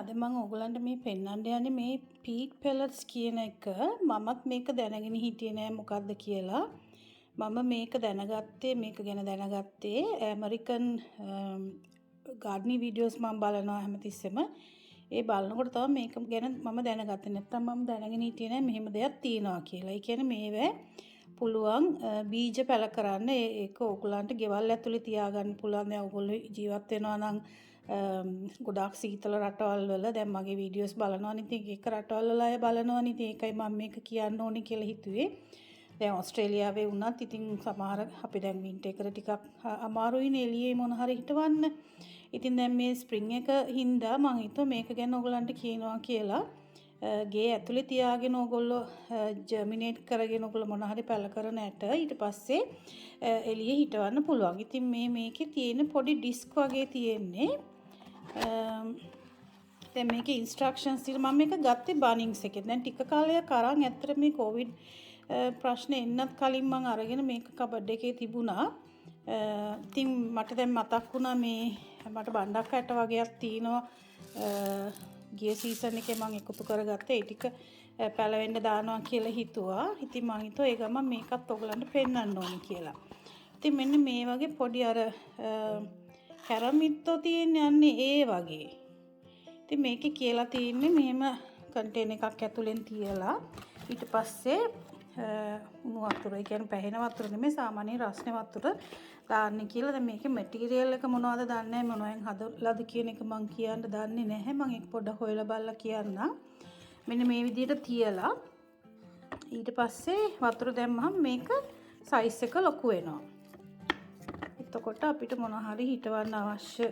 අද මම ඔයගලන්ට මේ පෙන්වන්න යන්නේ මේ peat pellets කියන එක. මමත් මේක දැනගෙන හිටියේ නෑ මොකක්ද කියලා. මම මේක ගැන දැනගත්තේ ඇමරිකන් gardening videos මම බලනවා හැමතිස්සෙම. ඒ බලනකොට තමයි මේක ගැන මම දැනගත්තේ. නැත්නම් මම දැනගෙන හිටියේ නෑ මෙහෙම දෙයක් තියෙනවා කියලා. ඒ කියන්නේ මේවැ පුළුවන් බීජ පැල කරන්න. ඒක ඔයගලන්ට ගෙවල් ඇතුලේ තියාගන්න පුළුවන්. දැන් ඔයගොල්ලෝ ජීවත් වෙනවා නම් ගොඩාක් සීතල රටවල් වල දැන් මගේ වීඩියෝස් බලනවා නේ. ඉතින් ඒක රටවල් වල අය බලනවා නේ. ඉතින් ඒකයි මම මේක කියන්න ඕනේ කියලා හිතුවේ. දැන් ඕස්ට්‍රේලියාවේ වුණත් ඉතින් සමහර අපි දැන් වින්ටර් එකට ටිකක් අමාරුයිනේ එළියේ මොන හරි හිටවන්න. ඉතින් දැන් මේ ස්ප්‍රින්ග් එක හින්දා මම හිතුවා මේක ගැන ඔයගලන්ට කියනවා කියලා. ගේ ඇතුලේ තියාගෙන ඕගොල්ලෝ ජර්මිනේට් කරගෙන ඕගොල්ලෝ මොන හරි පැල කරන ඇට ඊට පස්සේ එළියේ හිටවන්න පුළුවන්. ඉතින් මේකේ තියෙන පොඩි ඩිස්ක් වගේ තියෙන්නේ. දැන් මේකේ ඉන්ස්ට්‍රක්ෂන්ස් තියෙනවා. මම මේක ගත්තේ බනින්ස් එකෙන්. දැන් ටික කාලයක් අරන් ඇත්තට මේ කොවිඩ් ප්‍රශ්නේ එන්නත් කලින් මම අරගෙන මේක කබඩ් එකේ තිබුණා. ඉතින් මට දැන් මතක් වුණා මේ මට බණ්ඩක් ඇට වගේක් තියෙනවා. ගිය සීසන් එකේ මම එකතු කරගත්තා. ඒ ටික පැලවෙන්න දානවා කියලා හිතුවා. ඉතින් මම හිතුවා ඒ ගමන් මේකත් ඔයගලන්ට පෙන්වන්න ඕනේ කියලා. ඉතින් මෙන්න මේ වගේ පොඩි අර කැරමිට්ටෝ යන්නේ ඒ වගේ. ඉතින් මේකේ කියලා තියෙන්නේ මෙහෙම කන්ටේනර් එකක් ඇතුලෙන් තියලා ඊට පස්සේ උණු වතුර, ඒ කියන්නේ පැහෙන වතුර නෙමෙයි සාමාන්‍ය රස්නේ වතුර දාන්න කියලා. දැන් මේකේ මැටීරියල් එක මොනවද දන්නේ නැහැ. මොනවෙන් හදලාද කියන එක මම කියන්න දන්නේ නැහැ. මම ඒක පොඩ්ඩක් හොයලා බලලා කියන්නම්. මෙන්න මේ විදිහට තියලා ඊට පස්සේ වතුර දැම්මහම මේක සයිස් එක ලොකු වෙනවා. එතකොට අපිට මොන හරි හිටවන්න අවශ්‍ය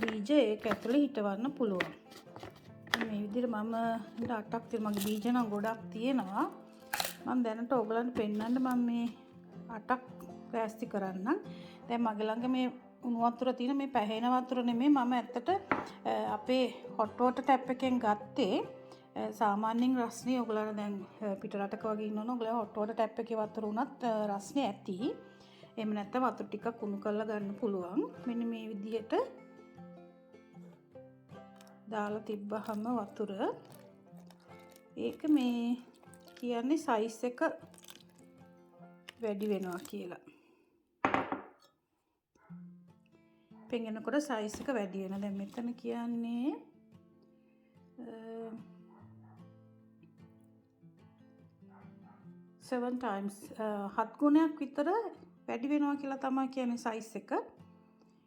බීජ ඒක ඇතුලේ හිටවන්න පුළුවන්. මේ විදිහට මම 8ක් තියෙන මගේ බීජ නම් ගොඩක් තියෙනවා. මම දැනට ඔයගලන්ට පෙන්නන්න මම මේ 8ක් රැස්ති කරන්නම්. දැන් මගේ ළඟ මේ උණු වතුර තියෙන මේ පැහැෙන වතුර නෙමෙයි මම ඇත්තට අපේ hot water tap එකෙන් ගත්තේ. සාමාන්‍යයෙන් රස්නේ ඔයගලන්ට දැන් පිට රටක වගේ ඉන්නවනේ ඔයගලන්ට hot water tap එකේ වතුර උනත් රස්නේ ඇති. එහෙම නැත්නම් වතුර ටිකක් උණු කරලා ගන්න පුළුවන්. මෙන්න මේ විදිහට දාලා තිබ්බහම වතුර ඒක මේ කියන්නේ සයිස් එක වැඩි වෙනවා කියලා. පෙන්ගෙනකොට සයිස් එක වැඩි වෙනවා. දැන් මෙතන කියන්නේ 7 times 7 ගුණයක් විතර වැඩි වෙනවා කියලා තමයි කියන්නේ සයිස් එක.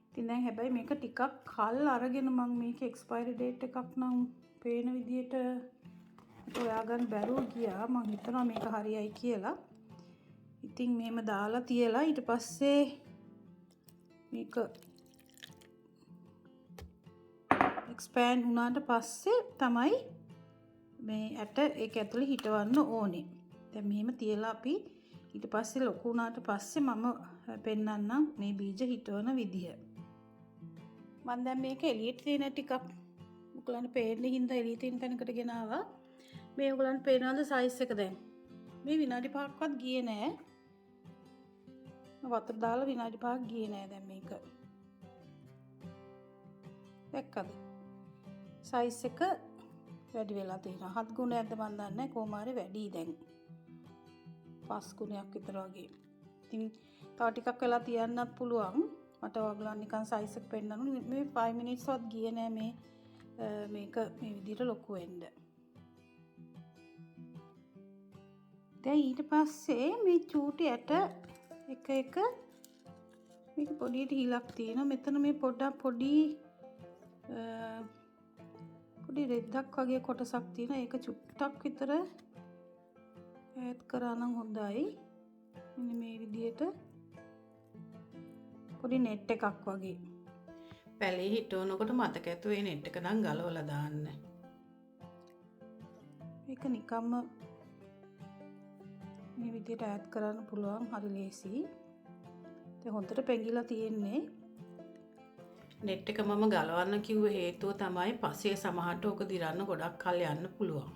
ඉතින් දැන් හැබැයි මේක ටිකක් කල් අරගෙන මම මේක එක්ස්පයරි ඩේට් එකක් නම් පේන විදියට හොයාගන්න බැරුව ගියා. මම හිතනවා මේක හරියයි කියලා. ඉතින් මේම දාලා තියලා ඊට පස්සේ මේක එක්ස්පෑන්ඩ් වුණාට පස්සේ තමයි මේ ඇට ඒක ඇතුලේ හිටවන්න ඕනේ. දැන් මෙහෙම තියලා අපි ඊට පස්සේ ලොකු වුණාට පස්සේ මම පෙන්නන්නම් මේ බීජ හිටවන විදිය. මම දැන් මේක එළියට තියෙන ටිකක් ඔයගලන්ට පේන්න හින්දා එළියට තියෙන තැනකට ගෙනාවා. මේ ඔයගලන්ට පේනවද සයිස් එක දැන්? මේ විනාඩි 5ක්වත් ගියේ නෑ. වතුර දාලා විනාඩි 5ක් ගියේ නෑ දැන් මේක. දැක්කද? සයිස් එක වැඩි වෙලා තියෙනවා. 7 ගුණයක්ද මන් දන්නේ නැහැ. කොහොම හරි වැඩි දැන්. 5 ගුණයක් විතර වගේ. ඉතින් තව ටිකක් වෙලා තියන්නත් පුළුවන්. මට ඔයගලන් නිකන් සයිස් එක පෙන්නන්න මේ 5 minutes වත් ගියේ නෑ මේක මේ විදිහට ලොකු වෙන්න. දැන් ඊට පස්සේ මේ චූටි ඇට එක මේක පොඩියට හිලක් තියෙනවා. මෙතන මේ පොඩි රෙද්දක් වගේ කොටසක් තියෙනවා. ඒක චුට්ටක් විතර ඈඩ් කරා නම් හොඳයි. මෙන්න මේ විදිහට පොඩි net එකක් වගේ. පැලේ හිටවනකොට මතක ඇතුව ඒ net එක නම් ගලවලා දාන්න. මේක නිකම්ම මේ විදිහට ඈඩ් කරන්න පුළුවන්. හරි ලේසි. දැන් හොඳට පෙඟිලා තියෙන්නේ. net එක මම ගලවන්න කිව්ව හේතුව තමයි පස්සේ සමහරට ඕක දිරන්න ගොඩක් කල් යන්න පුළුවන්.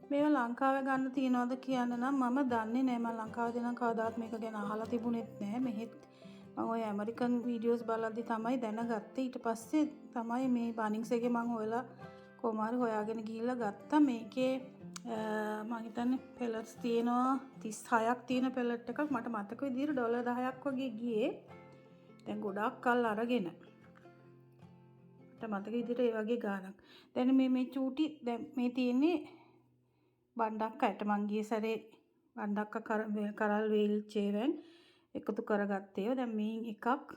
මේවා ලංකාවේ ගන්න තියනවද කියන්න නම් මම දන්නේ නැහැ. මම ලංකාවේ දෙනම් කවදාවත් මේක ගැන අහලා තිබුණෙත් නැහැ. මෙහෙත් මම ඔය ඇමරිකන් වීඩියෝස් බලද්දි තමයි දැනගත්තේ. ඊට පස්සේ තමයි මේ බනින්ස් එකේ මම හොයලා කොහොම හරි හොයාගෙන ගිහිල්ලා ගත්තා. මේකේ මම හිතන්නේ පෙලට්ස් තියෙනවා 36ක් තියෙන පෙලට් එකක්. මට මතක විදිහට $10ක් වගේ ගියේ. දැන් ගොඩාක් කල් අරගෙන. මට මතක විදිහට ඒ වගේ ගාණක්. දැන් මේ චූටි දැන් මේ තියෙන්නේ බණ්ඩක්කයට. මං ගියේ සැරේ බණ්ඩක්ක කරල් වේල්චේවෙන් එකතු කරගත්තේ. දැන් මේ එකක්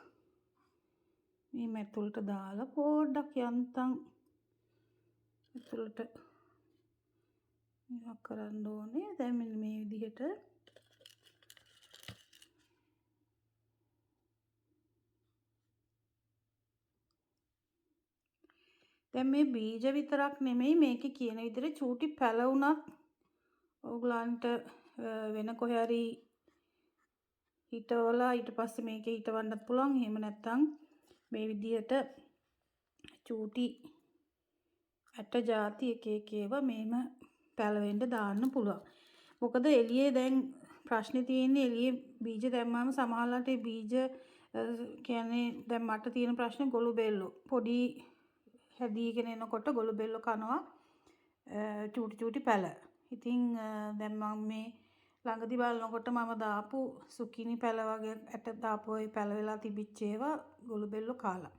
මේ මැතුළට දාලා පොඩ්ඩක් යන්තම් ඇතුළට මේක කරන්න ඕනේ. දැන් මෙන්න මේ විදිහට දැන් මේ බීජ විතරක් නෙමෙයි මේකේ කියන විදිහට චූටි පැල උනත් ඕගලන්ට වෙන කොහේ හරි හිටවලා ඊට පස්සේ මේකේ හිටවන්නත් පුළුවන්. එහෙම නැත්නම් මේ විදිහට චූටි ඇට ಜಾති එක එක ඒවා මේම පැලවෙන්න දාන්න පුළුවන්. මොකද එළියේ දැන් ප්‍රශ්නේ තියෙන්නේ එළියේ බීජ දැම්මාම සමහරවිට ඒ බීජ කියන්නේ දැන් මට තියෙන ප්‍රශ්නේ ගොළු බෙල්ලෝ පොඩි හැදීගෙන එනකොට ගොළු බෙල්ලෝ කනවා චූටි චූටි පැල. ඉතින් දැන් මම මේ ළඟදි බලනකොට මම දාපු සුකිනි පැල වගේ ඇට දාපු ඒ පැල වෙලා තිබිච්ච ඒවා ගොළු බෙල්ලෝ කාලා.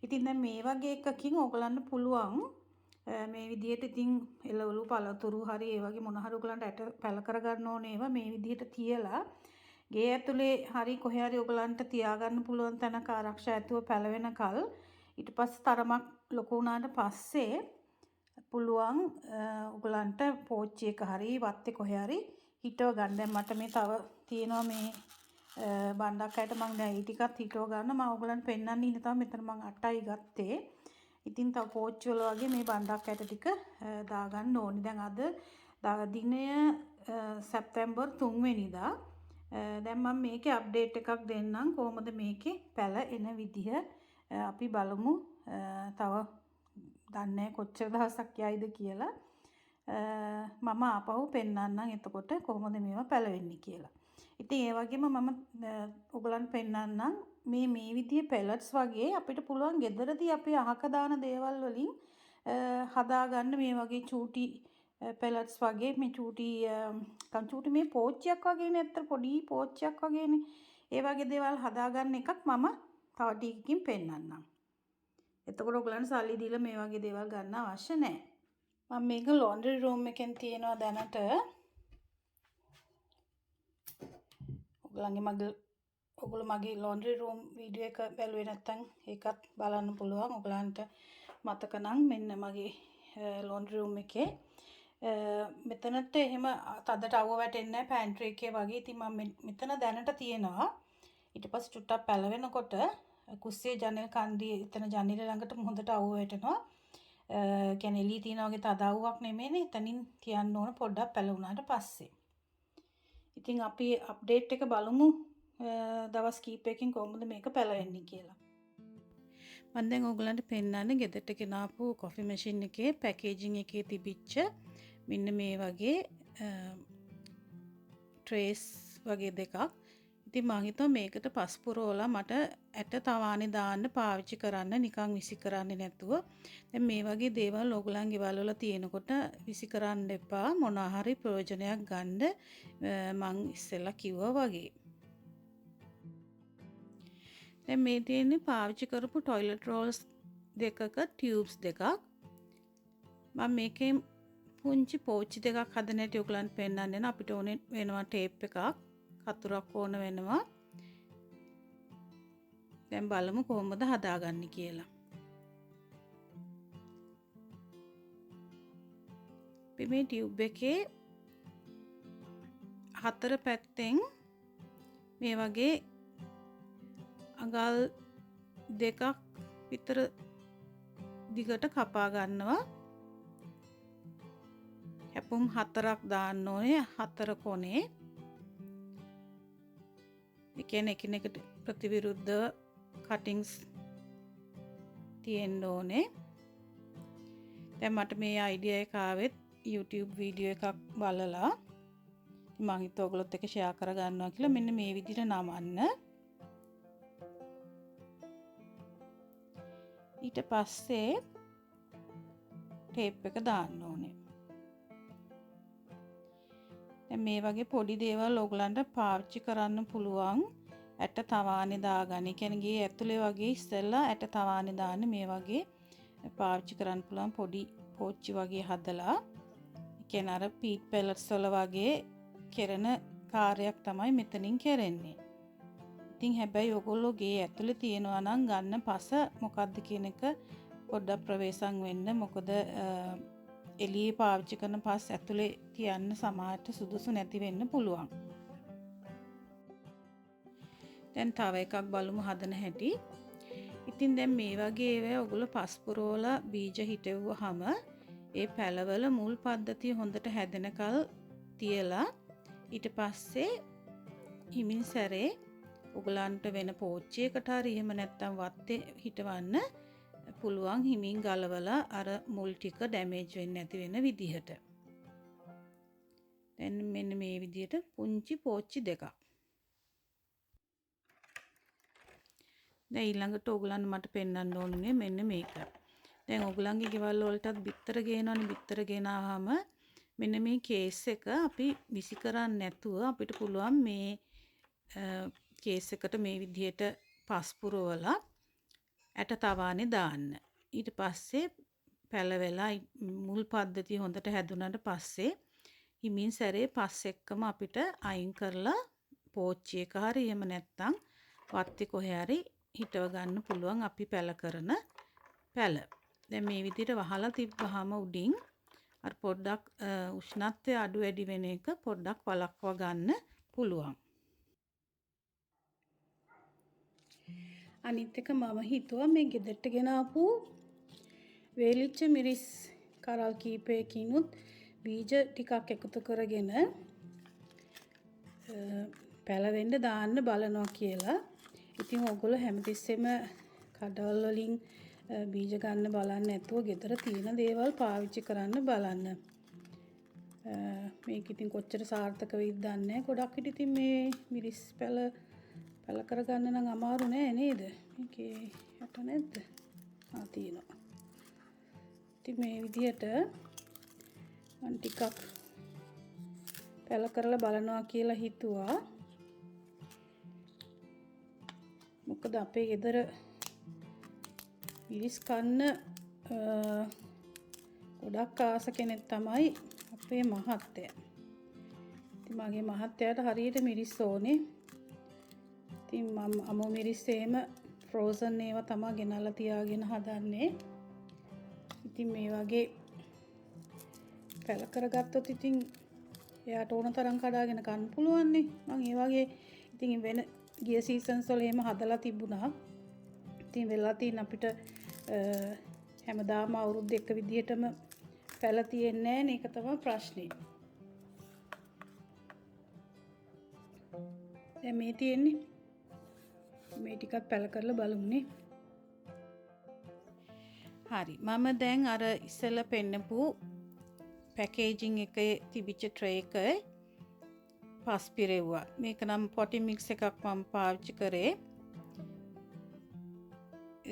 ඉතින් දැන් මේ වගේ එකකින් ඔයගලන්ට පුළුවන් මේ විදිහට ඉතින් එළවලු පළතුරු හරි ඒ වගේ මොන හරි ඔයගලන්ට ඇට පැල කරගන්න ඕනේ ඒවා මේ විදිහට තියලා ගේ ඇතුලේ හරි කොහේ හරි ඔයගලන්ට තියාගන්න පුළුවන් තැනක ආරක්ෂා ඇතුව පැලවෙනකල් ඊට පස්සේ තරමක් ලොකු වුණාට පස්සේ පුළුවන් ඔයගලන්ට පෝච්චි එක හරි වත්තේ කොහේ හරි හිටව ගන්න. දැන් මට මේ තව තියෙනවා මේ බණ්ඩක්කයට මම දැන් ඒ ටිකත් හිටව ගන්න. මම ඔයගලන්ට පෙන්නන්න ඉන්න තමයි මෙතන මම 8යි ගත්තේ. ඉතින් තව පෝච්චි වල වගේ මේ බණ්ඩක්කයට ටික දාගන්න ඕනේ. දැන් අද දිනය සැප්තැම්බර් 3 වෙනිදා. දැන් මම මේකේ අප්ඩේට් එකක් දෙන්නම් කොහොමද මේකේ පැල එන විදිහ අපි බලමු. තව දන්නේ කොච්චර දවසක් යයිද කියලා. මම ආපහු පෙන්නන්නම් එතකොට කොහොමද මේවා පැලවෙන්නේ කියලා. ඉතින් ඒ වගේම මම ඔයගලන්ට පෙන්නන්නම් මේ විදිහේ පෙලට්ස් වගේ අපිට පුළුවන් ගෙදරදී අපි අහක දාන දේවල් වලින් හදාගන්න මේ වගේ චූටි පෙලට්ස් වගේ මේ චූටි මේ පෝච්චියක් වගේනේ. ඇත්තට පොඩි පෝච්චියක් වගේනේ. ඒ වගේ දේවල් හදාගන්න එකක් මම තව ටිකකින් පෙන්නන්නම්. එතකොට ඔයගලන්ට සල්ලි දීලා මේ වගේ දේවල් ගන්න අවශ්‍ය නැහැ. මම මේක laundry room එකෙන් තියෙනවා දැනට. ඔයගොල්ලෝ මගේ laundry room වීඩියෝ එක බැලුවේ නැත්නම් ඒකත් බලන්න පුළුවන්. ඔයගලන්ට මතක නම් මෙන්න මගේ laundry room එකේ මෙතනට එහෙම තදට අවුව වැටෙන්නේ නැහැ pantry එකේ වගේ. ඉතින් මම මෙතන දැනට තියෙනවා. ඊට පස්සේ චුට්ටක් පැලවෙනකොට කුස්සියේ ජනෙල් කන්දියේ එතන ජනෙල ළඟට හොඳට අවුව වැටෙනවා. කියන්නේ එළිය තියෙන වගේ තද අවුවක් නෙමෙයිනේ. එතනින් තියන්න ඕන පොඩ්ඩක් පැලුණාට පස්සේ. ඉතින් අපි අප්ඩේට් එක බලමු දවස් කීපයකින් කොහොමද මේක පැලවෙන්නේ කියලා. මම දැන් ඔයගලන්ට පෙන්නන්නේ ගෙදරට ගෙනාපු කොෆි මැෂින් එකේ පැකේජින් එකේ තිබිච්ච මෙන්න මේ වගේ ට්‍රේස් වගේ දෙකක්. ඉතින් මම හිතුවා මේකට පස් පුරවලා මට ඇට තවානේ දාන්න පාවිච්චි කරන්න නිකන් විසි කරන්නේ නැතුව. දැන් මේ වගේ දේවල් ඔයගලන්ගේ ගෙවල් වල තියෙනකොට විසි කරන්න එපා. මොනවා හරි ප්‍රයෝජනයක් ගන්න මං ඉස්සෙල්ලා කිව්වා වගේ. දැන් මේ තියෙන්නේ පාවිච්චි කරපු টয়ලට් රෝල්ස් දෙකක ටියුබ්ස් දෙකක්. මම මේකෙන් පුංචි පෝච්චි දෙකක් හදන්න ඇති ඔයගලන්ට පෙන්නන්න යන. අපිට ඕනේ වෙනවා ටේප් එකක්. කතුරක් ඕන වෙනවා. දැන් බලමු කොහොමද හදාගන්නේ කියලා. අපි මේ ටියුබ් එකේ හතර පැත්තෙන් මේ වගේ අඟල් දෙකක් විතර දිගට කපා ගන්නවා. හැපුම් හතරක් දාන්න ඕනේ හතර කොනේ. ඒ කියන්නේ එකිනෙකට ප්‍රතිවිරුද්ධ කටින්ග්ස් තියෙන්න ඕනේ. දැන් මට මේ අයිඩියා එක ආවෙත් YouTube වීඩියෝ එකක් බලලා මම හිතුවා ඔයගොල්ලොත් එක්ක ෂෙයා කර ගන්නවා කියලා. මෙන්න මේ විදිහට නමන්න. ඊට පස්සේ ටේප් එක දාන්න ඕනේ. දැන් මේ වගේ පොඩි දේවල් ඔයගලන්ට පාවිච්චි කරන්න පුළුවන්. ඇට තවානේ දාගන්න. ඒ කියන්නේ ගේ ඇතුලේ වගේ ඉස්සෙල්ලා ඇට තවානේ දාන්න මේ වගේ පාවිච්චි කරන්න පුළුවන් පොඩි පෝච්චි වගේ හදලා. ඒ කියන්නේ අර පීට් පෙලට්ස් වල වගේ කරන කාර්යයක් තමයි මෙතනින් කරන්නේ. ඉතින් හැබැයි ඔයගොල්ලෝ ගේ ඇතුලේ තියනවා නම් ගන්න පස මොකද්ද කියන එක පොඩ්ඩක් ප්‍රවේශම් වෙන්න. මොකද එළියේ පාවිච්චි කරන පස් ඇතුලේ තියන්න සමහරට සුදුසු නැති වෙන්න පුළුවන්. දැන් තව එකක් බලමු හදන හැටි. ඉතින් දැන් මේ වගේ ඒවා ඔයගොල්ලෝ පස් පුරවලා බීජ හිටවුවාම ඒ පැලවල මුල් පද්ධතිය හොඳට හැදෙනකල් තියලා ඊට පස්සේ හිමින් සැරේ ඔයගලන්ට වෙන පෝච්චියකට හරි එහෙම නැත්නම් වත්තේ හිටවන්න පුළුවන් හිමින් ගලවලා අර මුල් ටික ඩැමේජ් වෙන්නේ නැති වෙන විදිහට. දැන් මෙන්න මේ විදිහට පුංචි පෝච්චි දෙකක්. දැන් ඊළඟට ඔයගලන් මට පෙන්වන්න ඕනේ මෙන්න මේක. දැන් ඔයගලන්ගේ ගෙවල් වලටත් බිත්තර ගේනවනේ. බිත්තර ගෙනාවම මෙන්න මේ කේස් එක අපි විසි කරන්නේ නැතුව අපිට පුළුවන් මේ කේස් එකට මේ විදිහට පස් පුරවලා ඇට තවානේ දාන්න. ඊට පස්සේ පැලවෙලා මුල් පද්ධතිය හොඳට හැදුනට පස්සේ හිමින් සැරේ පස් එක්කම අපිට අයින් කරලා පෝච්චියක හරි එහෙම නැත්නම් වත්තේ කොහේ හරි හිටව ගන්න පුළුවන් අපි පැල කරන පැල. දැන් මේ විදිහට වහලා තිබ්බහම උඩින් අර පොඩ්ඩක් උෂ්ණත්වය අඩු වැඩි වෙන එක පොඩ්ඩක් වළක්වා ගන්න පුළුවන්. අනිත් එක මම හිතුවා මේ ගෙදරට ගෙන ආපු වේලිච්ච මිරිස් කරල් කීපයකිනුත් බීජ ටිකක් එකතු කරගෙන පැලවෙන්න දාන්න බලනවා කියලා. ඉතින් ඔයගොල්ලෝ හැමතිස්සෙම කඩවල වලින් බීජ ගන්න බලන්න නැතුව ගෙදර තියෙන දේවල් පාවිච්චි කරන්න බලන්න. මේක ඉතින් කොච්චර සාර්ථක වෙයිද දන්නේ නැහැ. ගොඩක් විට ඉතින් මේ මිරිස් පැල කරගන්න නම් අමාරු නෑ නේද? මේකේ යට නැද්ද? තියෙනවා. ඉතින් මේ විදිහට මම ටිකක් පැල කරලා බලනවා කියලා හිතුවා. මොකද අපේ ගෙදර මිරිස් කන්න ගොඩක් ආස කෙනෙක් තමයි අපේ මහත්තයා. ඉතින් මගේ මහත්තයාට හරියට මිරිස් ඕනේ. ඉතින් මම අමු මිරිස් එහෙම ෆ්‍රෝසන් ඒවා තමයි ගෙනල්ලා තියාගෙන හදන්නේ. ඉතින් මේ වගේ පැල කරගත්තොත් ඉතින් එයාට ඕන තරම් කඩාගෙන ගන්න පුළුවන් නේ. මම ඒ වගේ ඉතින් වෙන ගිය සීසන්ස් වල එහෙම හදලා තිබුණා. ඉතින් වෙලා තියෙන අපිට හැමදාම අවුරුද්ද එක විදිහටම පැල තියෙන්නේ නැහැ නේ. ඒක තමයි ප්‍රශ්නේ. දැන් මේ තියෙන්නේ මේ ටිකත් පැල කරලා බලමුනේ. හරි. මම දැන් අර ඉස්සෙල්ලා පෙන්නපු පැකේජින් එකේ තිබිච්ච ට්‍රේ එක පස් පිරෙව්වා. මේක නම් පොටි මික්ස් එකක් මම පාවිච්චි කරේ.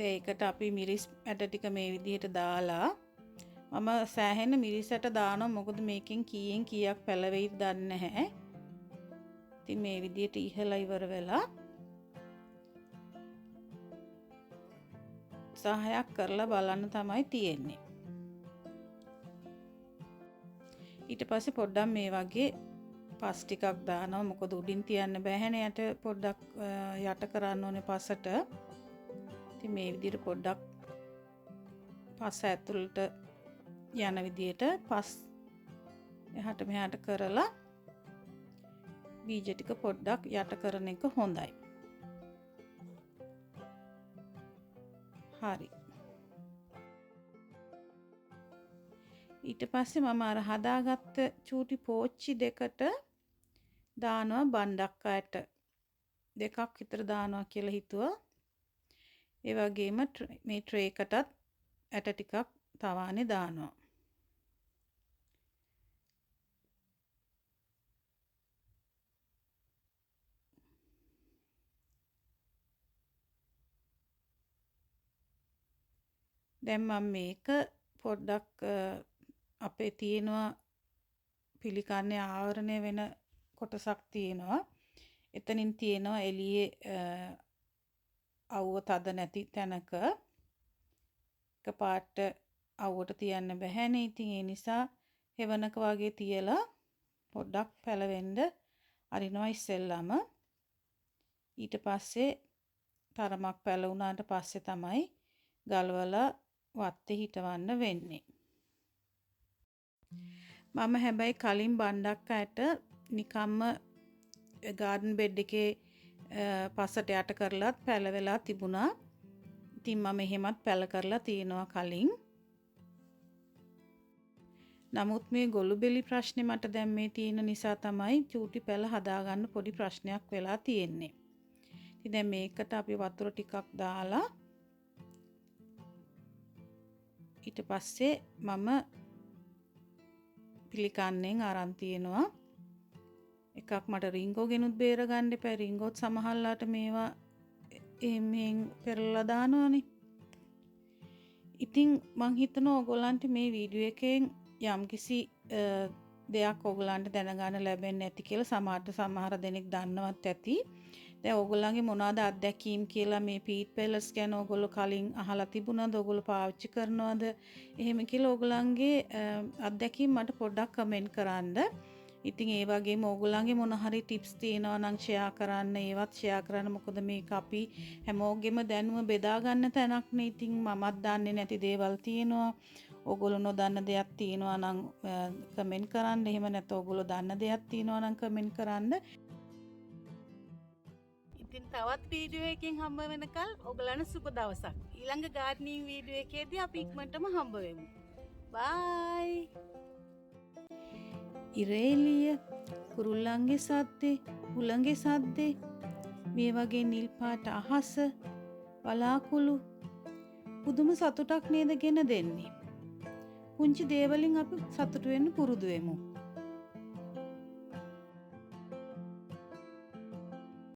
ඒකට අපි මිරිස් ඇට ටික මේ විදිහට දාලා මම සෑහෙන මිරිස් ඇට දානවා. මොකද මේකෙන් කීයෙන් කීයක් පැල වෙයිද දන්නේ නැහැ. ඉතින් මේ විදිහට ඉහලා ඉවර වෙලා සහයක් කරලා බලන්න තමයි තියෙන්නේ. ඊට පස්සේ පොඩ්ඩක් මේ වගේ පස් ටිකක් දානවා. මොකද උඩින් තියන්න බෑනේ. යට පොඩ්ඩක් යට කරන්න ඕනේ පසට. ඉතින් මේ විදිහට පොඩ්ඩක් පස ඇතුළට යන විදිහට පස් එහාට මෙහාට කරලා බීජ ටික පොඩ්ඩක් යට කරන එක හොඳයි. හරි. ඊට පස්සේ මම අර හදාගත්ත චූටි පෝච්චි දෙකට දානවා බණ්ඩක් ඇට දෙකක් විතර දානවා කියලා හිතුවා. ඒ වගේම මේ ට්‍රේ එකටත් ඇට ටිකක් තවානේ දානවා. දැන් මම මේක පොඩ්ඩක් අපේ තියෙනවා පිළිකන්නේ ආවරණය වෙන කොටසක් තියෙනවා. එතනින් තියෙනවා එළියේ අවුව තද නැති තැනක එකපාරට අවුවට තියන්න බැහැනේ. ඉතින් ඒ නිසා හෙවණක වගේ තියලා පොඩ්ඩක් පැලවෙන්න අරිනවා ඉස්සෙල්ලාම. ඊට පස්සේ තරමක් පැලුණාට පස්සේ තමයි ගලවලා වත්තේ හිටවන්න වෙන්නේ. මම හැබැයි කලින් බණ්ඩක් අයට නිකම්ම ගාඩන් බෙඩ් එකේ පස්සට යට කරලත් පැලවෙලා තිබුණා. ඉතින් මම එහෙමත් පැල කරලා තියෙනවා කලින්. නමුත් මේ ගොළු බෙලි ප්‍රශ්නේ මට දැන් මේ තියෙන නිසා තමයි චූටි පැල හදාගන්න පොඩි ප්‍රශ්නයක් වෙලා තියෙන්නේ. ඉතින් දැන් මේකට අපි වතුර ටිකක් දාලා ඊට පස්සේ මම පිළිකන්නෙන් අරන් තියෙනවා. එකක් මට රින්ගෝ ගෙනුත් බේර ගන්න එපා. රින්ගෝත් සමහරලාට මේවා එහෙම පෙරලා දානවනේ. ඉතින් මං හිතනවා ඔයගොල්ලන්ට මේ වීඩියෝ එකෙන් යම්කිසි දෙයක් ඔයගොල්ලන්ට දැනගන්න ලැබෙන්නේ නැති කියලා සමහර දෙනෙක් දන්නවත් ඇති. දැන් ඔයගොල්ලන්ගේ මොනවාද අත්දැකීම් කියලා මේ පීට් පෙලට්ස් ගැන ඔයගොල්ලෝ කලින් අහලා තිබුණාද? ඔයගොල්ලෝ පාවිච්චි කරනවද? එහෙම කියලා ඔයගොල්ලන්ගේ අත්දැකීම් මට පොඩ්ඩක් කමෙන්ට් කරන්න. ඉතින් ඒ වගේම ඔයගොල්ලන්ගේ මොන හරි ටිප්ස් තියෙනවා නම් ෂෙයා කරන්න. ඒවත් ෂෙයා කරන්න. මොකද මේක අපි හැමෝගෙම දැනුම බෙදා ගන්න තැනක් නේ. ඉතින් මමත් දන්නේ නැති දේවල් තියෙනවා. ඔයගොල්ලෝ නොදන්න දෙයක් තියෙනවා නම් කමෙන්ට් කරන්න. එහෙම නැත්නම් ඔයගොල්ලෝ දන්න දෙයක් තියෙනවා නම් කමෙන්ට් කරන්න. ඉතින් තවත් වීඩියෝ එකකින් හම්බ වෙනකල් ඔයගලන්ට සුබ දවසක්. ඊළඟ ගාඩ්නින් වීඩියෝ එකේදී අපි ඉක්මනටම හම්බ වෙමු. බයි. ඉරේලිය, කුරුල්ලන්ගේ සද්දේ, හුළඟේ සද්දේ, මේ වගේ නිල් පාට අහස, වලාකුළු පුදුම සතුටක් නේද ගෙන දෙන්නේ. පුංචි දේවලින් අපි සතුටු වෙන්න පුරුදු වෙමු.